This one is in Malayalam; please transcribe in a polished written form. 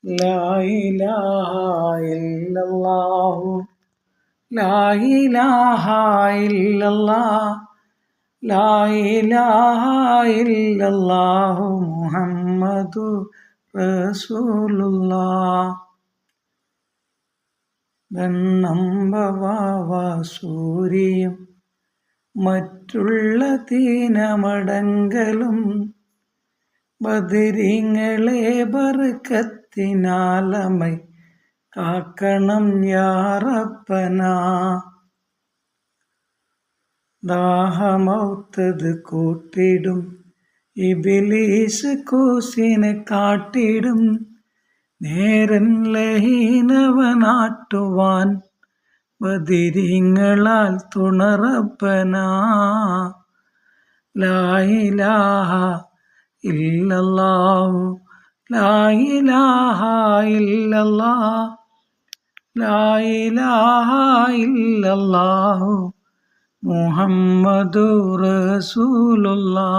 ലാ ഇലാഹ ഇല്ലല്ലാഹു ലാ ഇലാഹ ഇല്ലല്ലാഹ് ലാ ഇലാഹ ഇല്ലല്ലാഹു മുഹമ്മദു റസൂലുള്ളാഹ്. വെണ്ണമ്പവാവ സൂരിയും മറ്റുള്ള തീനമടങ്കലും ബദരിങ്ങളെ ബർക്കത്തിനാലമൈ കാക്കണം യാ റബ്ബനാ. ദാഹമൗത്തത് കൂട്ടിടും ഇബ്ലീസ് കൂസിനെ കാട്ടിടും നേരൻ ലഹീനവനാട്ടുവാൻ ബദരിങ്ങളാൽ തുണ റബ്ബനാ. ലാ ഇലാഹ ഇല്ലല്ലാഹു ലാ ഇലാഹ ഇല്ലല്ലാഹ് ലാ ഇലാഹ ഇല്ലല്ലാഹു മുഹമ്മദു റസൂലുള്ളാഹ്.